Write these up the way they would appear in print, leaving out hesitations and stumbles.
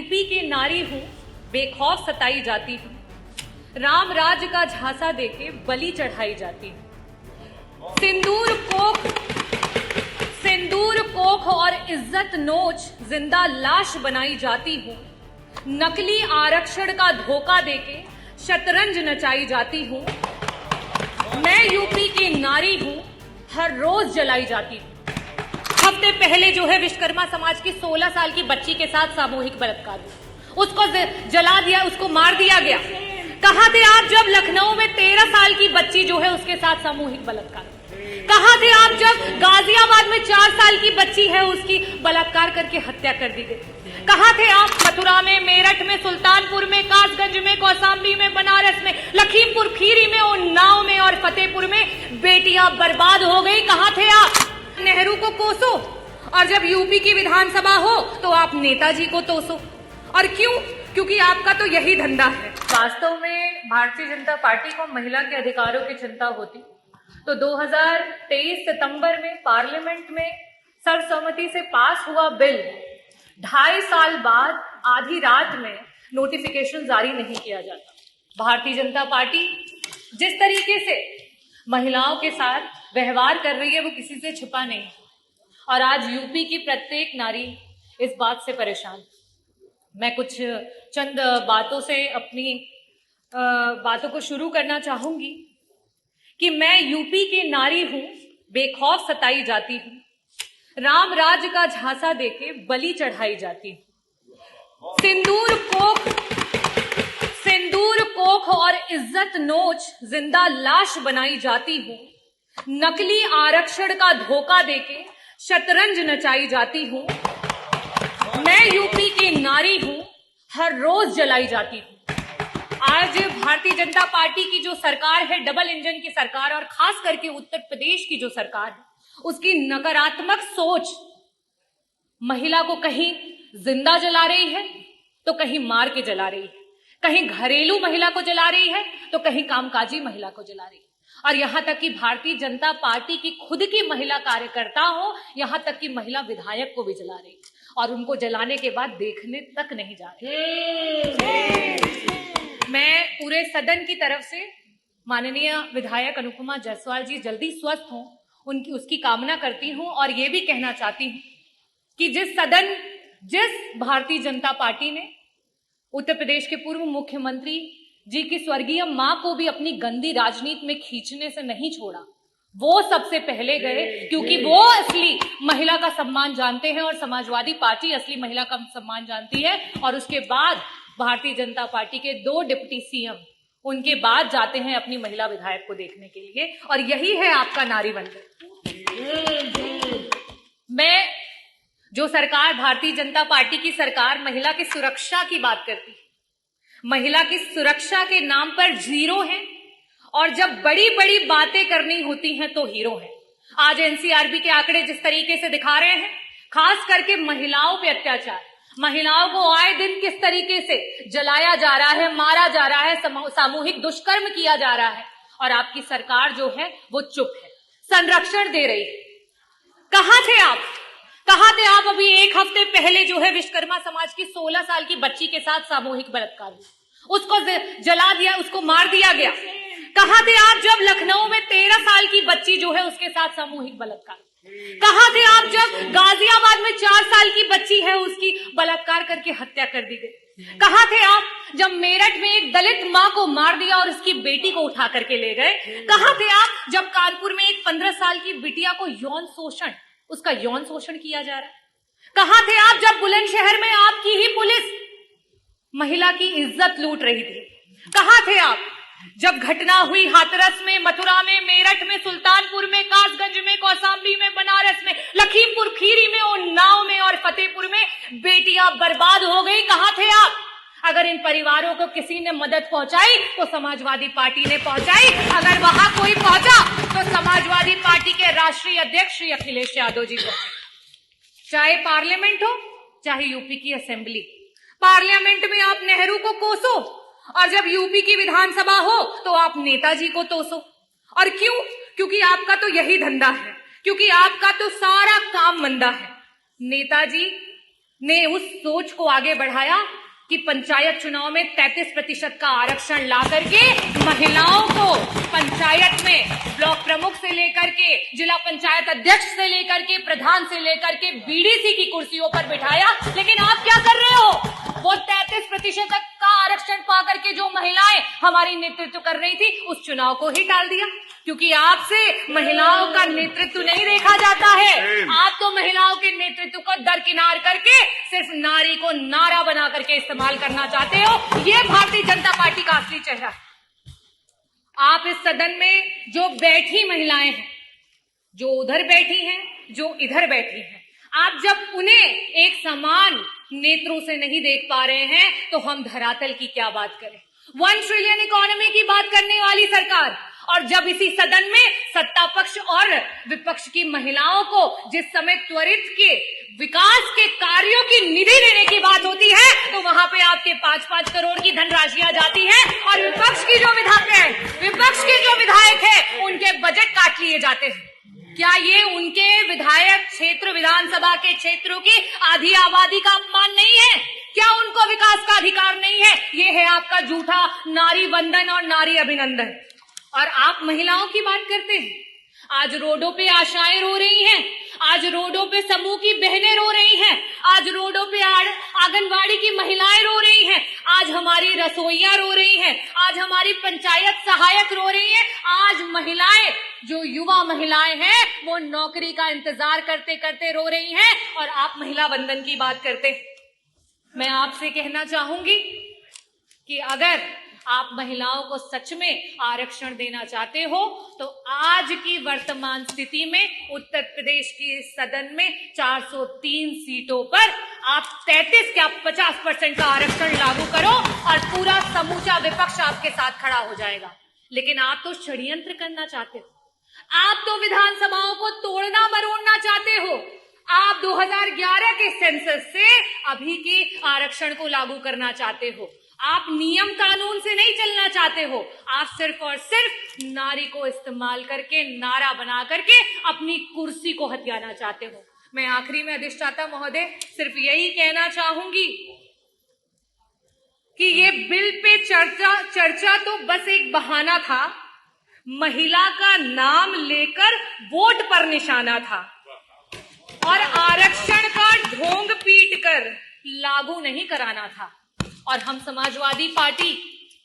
UP की नारी हूँ, बेखौफ सताई जाती हूँ, राम राज का झांसा देके बलि चढ़ाई जाती हूँ। सिंदूर कोख और इज्जत नोच जिंदा लाश बनाई जाती हूँ। नकली आरक्षण का धोखा देके शतरंज नचाई जाती हूँ। मैं यूपी की नारी हूँ, हर रोज जलाई जाती हूँ। हफ्ते पहले जो है विश्वकर्मा समाज की 16 साल की बच्ची के साथ सामूहिक बलात्कार हुआ, उसको जला दिया, उसको मार दिया गया। कहाँ थे आप जब लखनऊ में 13 साल की बच्ची जो है उसके साथ सामूहिक बलात्कार? कहाँ थे आप जब गाजियाबाद में 4 साल की बच्ची है उसकी बलात्कार करके हत्या कर दी गई? कहाँ थे आप मथुरा में, मेरठ में, सुल्तानपुर में, कासगंज में, कौशाम्बी में, बनारस में, लखीमपुर खीरी में, उन्नाव में और फतेहपुर में बेटियां बर्बाद हो गई? कहाँ थे आप? नेहरू को कोसो और जब यूपी की विधानसभा हो तो आप नेताजी को तोसो। और क्यों? क्योंकि आपका तो यही धंधा है। वास्तव में भारतीय जनता पार्टी को महिला के अधिकारों की चिंता होती तो 2023 सितंबर में पार्लियामेंट में सर्वसम्मति से पास हुआ बिल 2.5 साल बाद आधी रात में नोटिफिकेशन जारी नहीं किया जाता। भारतीय जनता पार्टी जिस तरीके से महिलाओं के साथ व्यवहार कर रही है वो किसी से छिपा नहीं, और आज यूपी की प्रत्येक नारी इस बात से परेशान। मैं कुछ चंद बातों से अपनी बातों को शुरू करना चाहूंगी कि मैं यूपी की नारी हूं, बेखौफ सताई जाती हूं, राम राज का झांसा देके बलि चढ़ाई जाती हूं। सिंदूर कोख और इज्जत नोच जिंदा लाश बनाई जाती हूं। नकली आरक्षण का धोखा देके शतरंज नचाई जाती हूं। मैं यूपी की नारी हूं, हर रोज जलाई जाती हूं। आज भारतीय जनता पार्टी की जो सरकार है, डबल इंजन की सरकार, और खास करके उत्तर प्रदेश की जो सरकार है, उसकी नकारात्मक सोच महिला को कहीं जिंदा जला रही है तो कहीं मार के जला रही है, कहीं घरेलू महिला को जला रही है तो कहीं कामकाजी महिला को जला रही है। और यहां तक कि भारतीय जनता पार्टी की खुद की महिला कार्यकर्ता हो, यहां तक कि महिला विधायक को भी जला रही है, और उनको जलाने के बाद देखने तक नहीं जा रही। मैं पूरे सदन की तरफ से माननीय विधायक अनुपमा जायसवाल जी जल्दी स्वस्थ हों, उसकी कामना करती हूं, और ये भी कहना चाहती हूं कि जिस भारतीय जनता पार्टी ने उत्तर प्रदेश के पूर्व मुख्यमंत्री जी की स्वर्गीय मां को भी अपनी गंदी राजनीति में खींचने से नहीं छोड़ा, वो सबसे पहले गए, क्योंकि वो असली महिला का सम्मान जानते हैं और समाजवादी पार्टी असली महिला का सम्मान जानती है। और उसके बाद भारतीय जनता पार्टी के 2 डिप्टी सीएम उनके बाद जाते हैं अपनी महिला विधायक को देखने के लिए, और यही है आपका नारी वंदन। मैं जो सरकार, भारतीय जनता पार्टी की सरकार महिला की सुरक्षा की बात करती है, महिला की सुरक्षा के नाम पर जीरो है, और जब बड़ी बड़ी बातें करनी होती हैं तो हीरो है। आज एनसीआरबी के आंकड़े जिस तरीके से दिखा रहे हैं, खास करके महिलाओं पे अत्याचार, महिलाओं को आए दिन किस तरीके से जलाया जा रहा है, मारा जा रहा है, सामूहिक दुष्कर्म किया जा रहा है, और आपकी सरकार जो है वो चुप है, संरक्षण दे रही है। कहाँ थे आप? कहाँ थे आप अभी 1 हफ्ते पहले जो है विश्वकर्मा समाज की 16 साल की बच्ची के साथ सामूहिक बलात्कार हुआ, उसको जला दिया, उसको मार दिया गया? कहाँ थे आप जब लखनऊ में 13 साल की बच्ची जो है उसके साथ सामूहिक बलात्कार? कहाँ थे आप जब गाजियाबाद में 4 साल की बच्ची है उसकी बलात्कार करके हत्या कर दी गई? कहाँ थे आप जब मेरठ में एक दलित मां को मार दिया और उसकी बेटी को उठा करके ले गए? कहाँ थे आप जब कानपुर में एक 15 साल की बिटिया को उसका यौन शोषण किया जा रहा है? कहाँ थे आप जब बुलंदशहर में आपकी ही पुलिस महिला की इज्जत लूट रही थी? कहाँ थे आप जब घटना हुई हाथरस में, मथुरा में, मेरठ में, सुल्तानपुर में, कासगंज में, कौशाम्बी में, बनारस में, लखीमपुर खीरी में, उन्नाव में और फतेहपुर में बेटियां बर्बाद हो गई? कहाँ थे आप? अगर इन परिवारों को किसी ने मदद पहुंचाई तो समाजवादी पार्टी ने पहुंचाई, अगर वहां कोई पहुंचा तो समाजवादी पार्टी के राष्ट्रीय अध्यक्ष श्री अखिलेश यादव जी पहुंचे। चाहे पार्लियामेंट हो, चाहे यूपी की असेंबली, पार्लियामेंट में आप नेहरू को कोसो, और जब यूपी की विधानसभा हो तो आप नेताजी को तोसो। और क्यों? क्योंकि आपका तो यही धंधा है, क्योंकि आपका तो सारा काम मंदा है। नेताजी ने उस सोच को आगे बढ़ाया कि पंचायत चुनाव में 33% का आरक्षण ला करके महिलाओं को पंचायत में ब्लॉक प्रमुख से लेकर के जिला पंचायत अध्यक्ष से लेकर के प्रधान से लेकर के बीडीसी की कुर्सियों पर बिठाया। लेकिन आप क्या कर रहे हो? वो 33% का आरक्षण पा करके जो महिलाएं हमारी नेतृत्व कर रही थी उस चुनाव को ही टाल दिया, क्योंकि आपसे महिलाओं का नेतृत्व नहीं देखा जाता है। आप तो महिलाओं के नेतृत्व को दरकिनार करके सिर्फ नारी को नारा बना करके इस्तेमाल करना चाहते हो। ये भारतीय जनता पार्टी का असली चेहरा है। आप इस सदन में जो बैठी महिलाएं हैं, जो उधर बैठी हैं, जो इधर बैठी हैं, आप जब उन्हें एक समान नेत्रों से नहीं देख पा रहे हैं तो हम धरातल की क्या बात करें। 1 ट्रिलियन इकोनॉमी की बात करने वाली सरकार, और जब इसी सदन में सत्ता पक्ष और विपक्ष की महिलाओं को जिस समय त्वरित के विकास के कार्यों की निधि देने की बात होती है तो वहां पे आपके 5-5 करोड़ की धनराशियां जाती हैं और विपक्ष के जो विधायक हैं उनके बजट काट लिए जाते हैं। क्या ये उनके विधायक क्षेत्र विधानसभा के क्षेत्रों की आधी आबादी का अपमान नहीं है? क्या उनको विकास का अधिकार नहीं है? ये है आपका झूठा नारी वंदन और नारी अभिनंदन। और आप महिलाओं की बात करते हैं। आज रोडों पे आशाएं रो रही हैं, आज रोडों पे समूह की बहनें रो रही हैं, आज रोडों पे आंगनबाड़ी की महिलाएं रो रही हैं, आज हमारी रसोइयां रो रही हैं, आज हमारी पंचायत सहायक रो रही हैं, आज महिलाएं जो युवा महिलाएं हैं वो नौकरी का इंतजार करते करते रो रही हैं और आप महिला वंदन की बात करते हैं। मैं आपसे कहना चाहूंगी कि अगर आप महिलाओं को सच में आरक्षण देना चाहते हो तो आज की वर्तमान स्थिति में उत्तर प्रदेश के सदन में 403 सीटों पर आप 33 क्या 50% का आरक्षण लागू करो और पूरा समूचा विपक्ष आपके साथ खड़ा हो जाएगा। लेकिन आप तो षड्यंत्र करना चाहते हो, आप तो विधानसभाओं को तोड़ना मरोड़ना चाहते हो। आप 2011 के सेंसस से अभी के आरक्षण को लागू करना चाहते हो। आप नियम कानून से नहीं चलना चाहते हो, आप सिर्फ और सिर्फ नारी को इस्तेमाल करके नारा बना करके अपनी कुर्सी को हथियाना चाहते हो। मैं आखिरी में अधिष्ठाता महोदय सिर्फ यही कहना चाहूंगी कि ये बिल पे चर्चा तो बस एक बहाना था, महिला का नाम लेकर वोट पर निशाना था और आरक्षण का ढोंग पीट कर लागू नहीं कराना था। और हम समाजवादी पार्टी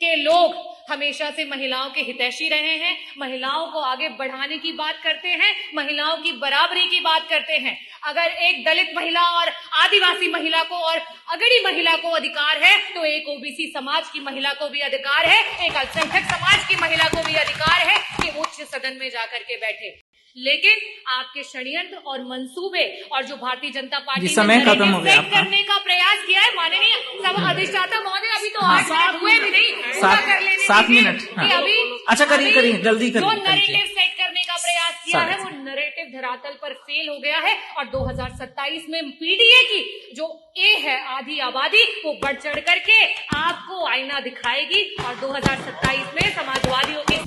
के लोग हमेशा से महिलाओं के हितैषी रहे हैं, महिलाओं को आगे बढ़ाने की बात करते हैं, महिलाओं की बराबरी की बात करते हैं। अगर एक दलित महिला और आदिवासी महिला को और अगड़ी महिला को अधिकार है तो एक ओबीसी समाज की महिला को भी अधिकार है, एक अल्पसंख्यक समाज की महिला को भी अधिकार है कि उच्च सदन में जाकर के बैठे। लेकिन आपके षड्यंत्र और मंसूबे और जो भारतीय जनता पार्टी ने सेट करने का प्रयास किया है, माननीय सब अधिष्ठाता महोदय अभी तो 8 मिनट हुए भी नहीं, पूरा कर लेने 7 मिनट कि अभी अच्छा करिए जल्दी करिए। जो नैरेटिव सेट करने का प्रयास किया है वो नैरेटिव धरातल पर फेल हो गया है और 2027 में पीडीए की जो ए है आधी आबादी वो बढ़ चढ़ करके आपको आईना दिखाएगी और 2027 में समाजवादियों के